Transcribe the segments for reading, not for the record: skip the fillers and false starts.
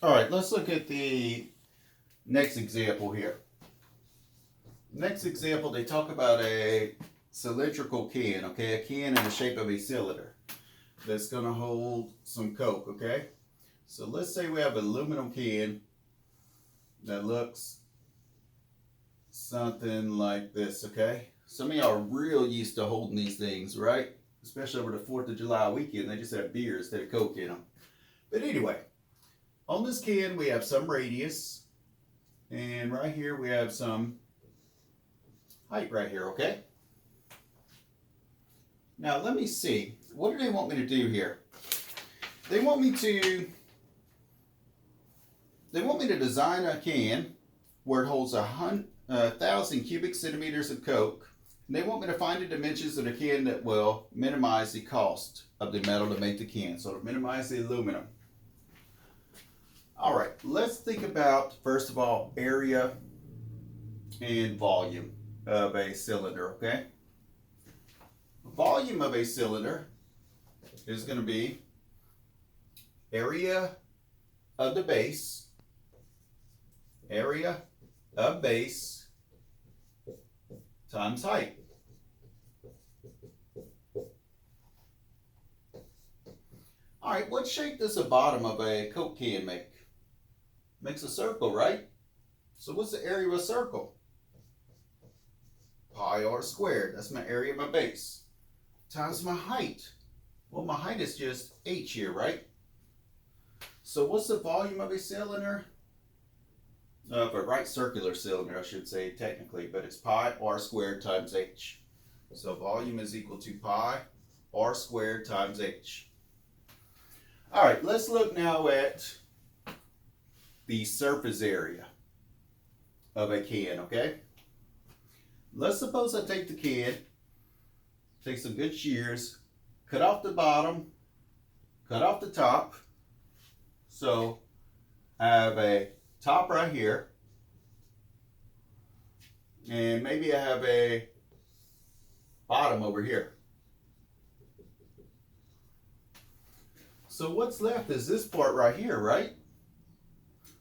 All right, let's look at the next example here. Next example, they talk about a cylindrical can, okay? A can in the shape of a cylinder that's going to hold some Coke, okay? So let's say we have an aluminum can that looks something like this, okay? Some of y'all are real used to holding these things, right? Especially over the 4th of July weekend, they just have beer instead of Coke in them. But anyway, on this can we have some radius, and right here we have some height right here, okay? Now let me see, what do they want me to do here? They want me to design a can where it holds 1,000 cubic centimeters of Coke. And they want me to find the dimensions of the can that will minimize the cost of the metal to make the can, so to minimize the aluminum. All right, let's think about, first of all, area and volume of a cylinder, okay? Volume of a cylinder is going to be area of the base, area of base times height. All right, what shape does the bottom of a Coke can make? Makes a circle, right? So what's the area of a circle? Pi r squared. That's my area of my base. Times my height. Well, my height is just h here, right? So what's the volume of a cylinder? Of a right circular cylinder, I should say, technically, but it's pi r squared times h. So volume is equal to pi r squared times h. All right, let's look now at the surface area of a can, okay? Let's suppose I take the can, take some good shears, cut off the bottom, cut off the top. So I have a top right here, and maybe I have a bottom over here. So what's left is this part right here, right?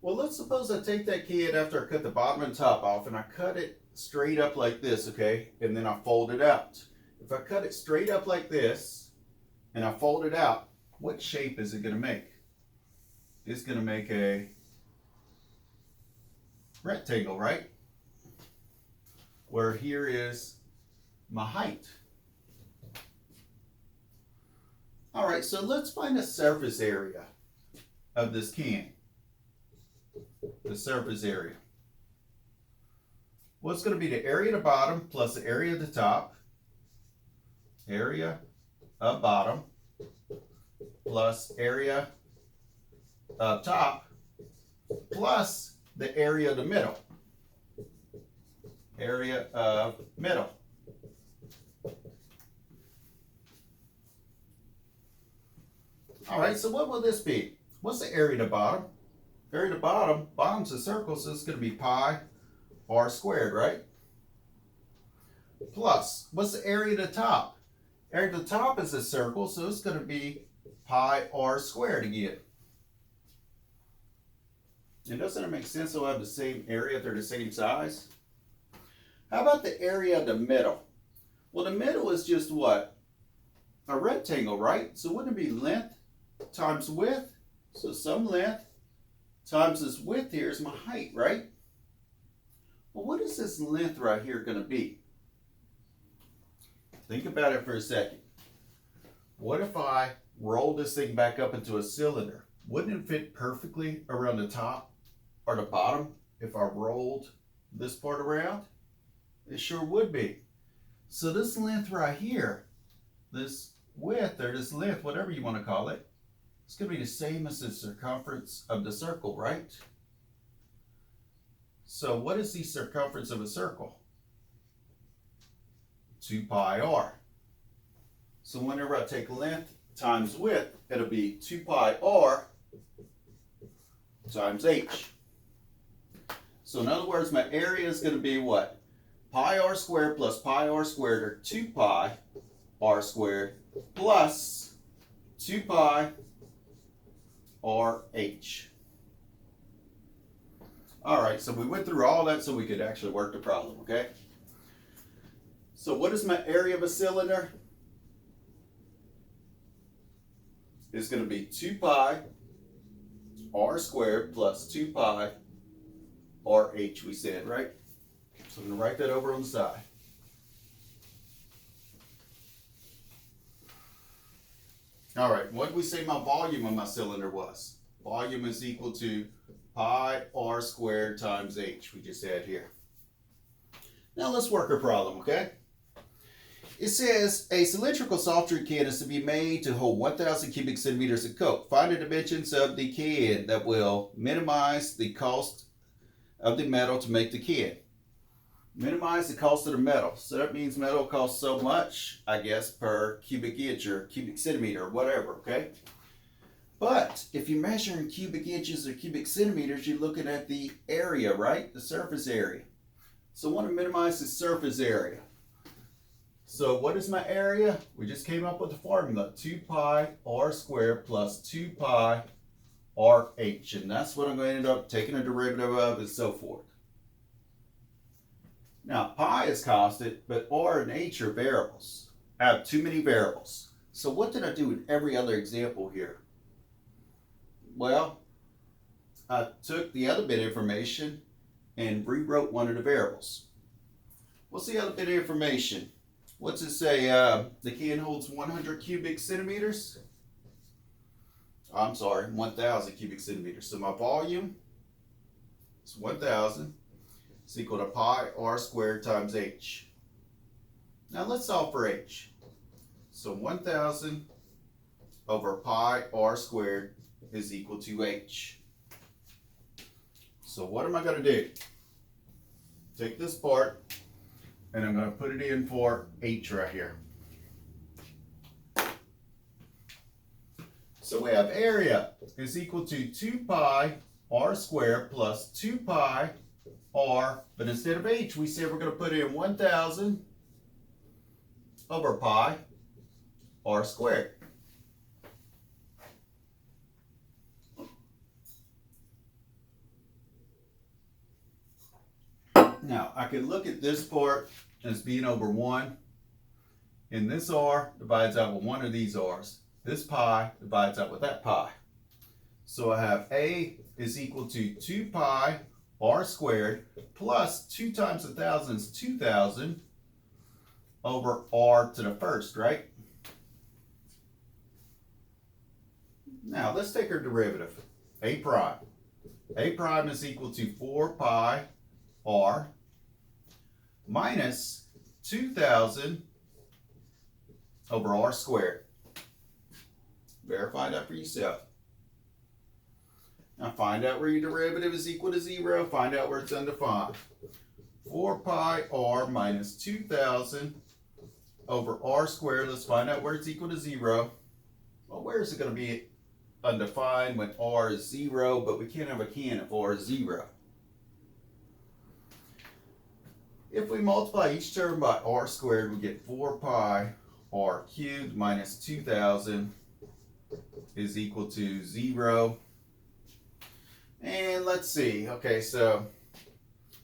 Well, let's suppose I take that can after I cut the bottom and top off, and I cut it straight up like this, okay? And then I fold it out. If I cut it straight up like this, and I fold it out, what shape is it going to make? It's going to make a rectangle, right? Where here is my height. All right, so let's find the surface area of this can. The surface area. Well, it's going to be the area of the bottom plus the area of the top. Area of bottom plus area of top plus the area of the middle. Area of middle. All right, so what will this be? What's the area of the bottom? Area of the bottom, bottom's a circle, so it's going to be pi r squared, right? Plus, what's the area of the top? Area of the top is a circle, so it's going to be pi r squared again. And doesn't it make sense they'll have the same area if they're the same size? How about the area of the middle? Well, the middle is just what? A rectangle, right? So wouldn't it be length times width? So some length times this width here is my height, right? Well, what is this length right here going to be? Think about it for a second. What if I roll this thing back up into a cylinder? Wouldn't it fit perfectly around the top or the bottom if I rolled this part around? It sure would be. So this length right here, this width or this length, whatever you want to call it, it's going to be the same as the circumference of the circle, right? So what is the circumference of a circle? 2 pi r. So whenever I take length times width, it'll be 2 pi r times h. So in other words, my area is going to be what? Pi r squared plus pi r squared, or 2 pi r squared, plus 2 pi r h. All right, so we went through all that so we could actually work the problem, okay? So what is my area of a cylinder? It's going to be 2 pi r squared plus 2 pi RH, we said, right? So I'm going to write that over on the side. All right, what did we say my volume of my cylinder was? Volume is equal to pi r squared times h, we just had here. Now let's work our problem, okay? It says a cylindrical soft drink can is to be made to hold 1,000 cubic centimeters of Coke. Find the dimensions of the can that will minimize the cost of the metal to make the can. Minimize the cost of the metal. So that means metal costs so much, I guess, per cubic inch or cubic centimeter or whatever, okay? But if you measure in cubic inches or cubic centimeters, you're looking at the area, right? The surface area. So I want to minimize the surface area. So what is my area? We just came up with the formula, 2 pi r squared plus 2 pi RH. And that's what I'm going to end up taking a derivative of and so forth. Now, pi is constant, but r and h are variables. I have too many variables. So what did I do in every other example here? Well, I took the other bit of information and rewrote one of the variables. What's the other bit of information? What's it say? The can holds 100 cubic centimeters. I'm sorry, 1,000 cubic centimeters. So my volume is 1,000. It's equal to pi r squared times h. Now let's solve for h. So 1,000 over pi r squared is equal to h. So what am I going to do? Take this part and I'm going to put it in for h right here. So we have area is equal to 2 pi r squared plus 2 pi r, but instead of h, we said we're going to put in 1,000 over pi r squared. Now, I can look at this part as being over 1, and this r divides out with one of these r's. This pi divides out with that pi. So I have a is equal to 2 pi r squared plus 2 times 1,000 is 2,000 over r to the first, right? Now, let's take our derivative. A prime. A prime is equal to 4 pi r minus 2,000 over r squared. Verify that for yourself. Now find out where your derivative is equal to 0. Find out where it's undefined. 4 pi r minus 2,000 over r squared. Let's find out where it's equal to 0. Well, where is it going to be undefined when r is 0, but we can't have a can if r is 0. If we multiply each term by r squared, we get 4 pi r cubed minus 2,000 is equal to 0. And let's see. Okay, so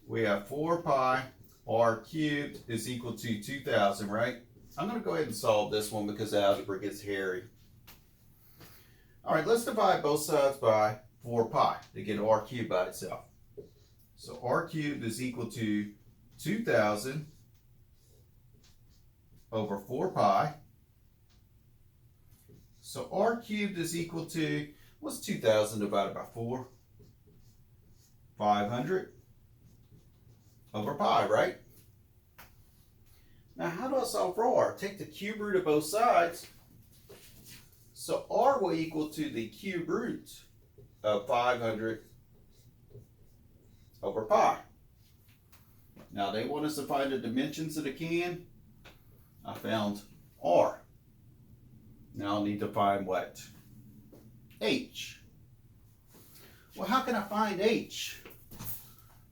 we have 4 pi r cubed is equal to 2,000, right? I'm going to go ahead and solve this one because algebra gets hairy. All right, let's divide both sides by 4 pi to get r cubed by itself. So r cubed is equal to 2,000 over 4 pi. So r cubed is equal to, what's 2,000 divided by 4? 500 over pi, right? Now how do I solve for r? Take the cube root of both sides. So r will equal to the cube root of 500 over pi. Now they want us to find the dimensions of the can. I found r. Now I'll need to find what? H. Well, how can I find h?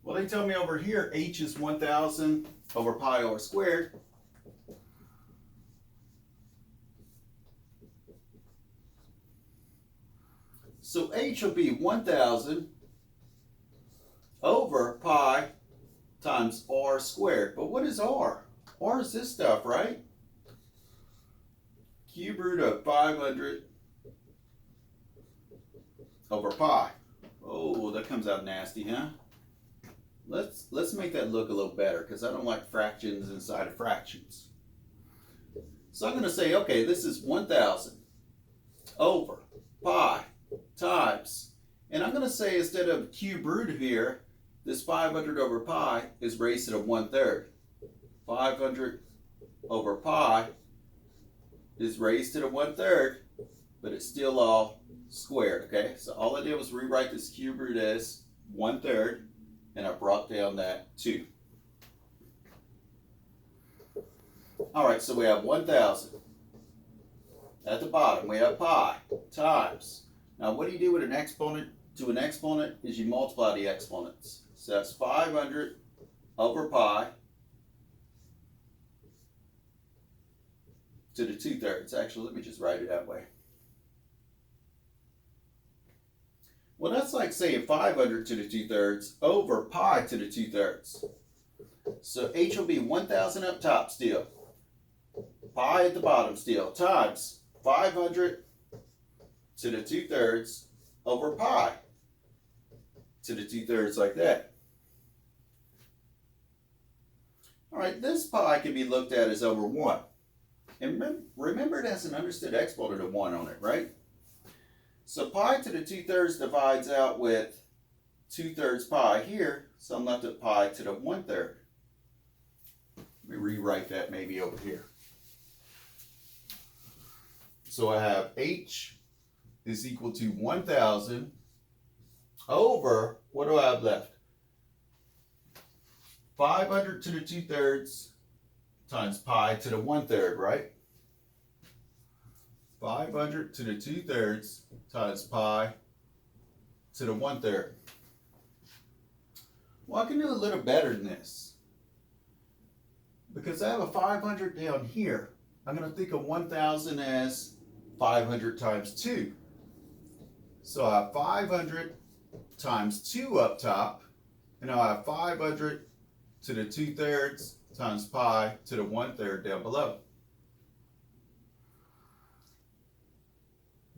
Well, they tell me over here h is 1,000 over pi r squared. So h will be 1,000 over pi times r squared. But what is r? R is this stuff, right? Cube root of 500 over pi. Oh, that comes out nasty, huh? Let's make that look a little better because I don't like fractions inside of fractions. So I'm going to say, okay, this is 1,000 over pi times, and I'm going to say instead of cube root here, this 500 over pi is raised to the 1/3. 500 over pi is raised to the 1/3, but it's still all squared, okay? So all I did was rewrite this cube root as 1/3, and I brought down that 2. All right, so we have 1,000. At the bottom, we have pi times. Now, what do you do with an exponent? To an exponent is you multiply the exponents. So that's 500 over pi to the 2/3. Actually, let me just write it that way. Well, that's like saying 500 to the 2/3 over pi to the 2/3. So h will be 1,000 up top still, pi at the bottom still, times 500 to the 2/3 over pi to the 2/3 like that. All right, this pi can be looked at as over 1. And remember it has an understood exponent of 1 on it, right? So pi to the 2/3 divides out with 2/3 pi here, so I'm left with pi to the 1/3. Let me rewrite that maybe over here. So I have h is equal to 1,000 over, what do I have left? 500 to the 2/3 times pi to the 1/3, right? 500 to the 2/3 times pi to the 1/3. Well, I can do a little better than this. Because I have a 500 down here, I'm going to think of 1,000 as 500 times 2. So I have 500 times 2 up top, and I have 500 to the 2/3 times pi to the 1/3 down below.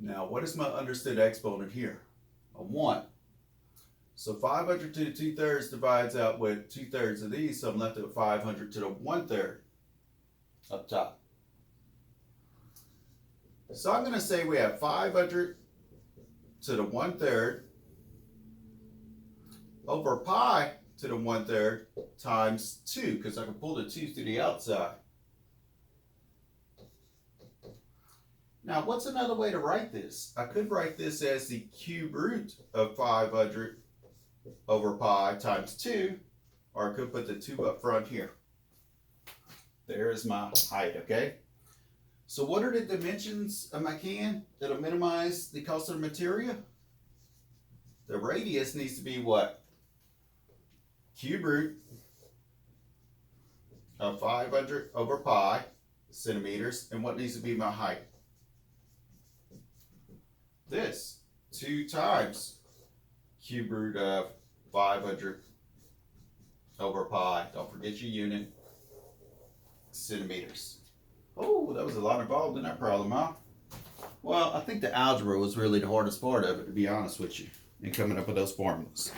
Now, what is my understood exponent here? A 1. So 500 to the 2/3 divides out with 2/3 of these, so I'm left with 500 to the 1/3 up top. So I'm going to say we have 500 to the 1/3 over pi to the 1/3 times 2, because I can pull the 2 to the outside. Now, what's another way to write this? I could write this as the cube root of 500 over pi times 2, or I could put the 2 up front here. There's my height, okay? So what are the dimensions of my can that'll minimize the cost of the material? The radius needs to be what? Cube root of 500 over pi centimeters, and what needs to be my height? This, 2 times cube root of 500 over pi, don't forget your unit, centimeters. Oh, that was a lot involved in that problem, huh? Well, I think the algebra was really the hardest part of it, to be honest with you, in coming up with those formulas.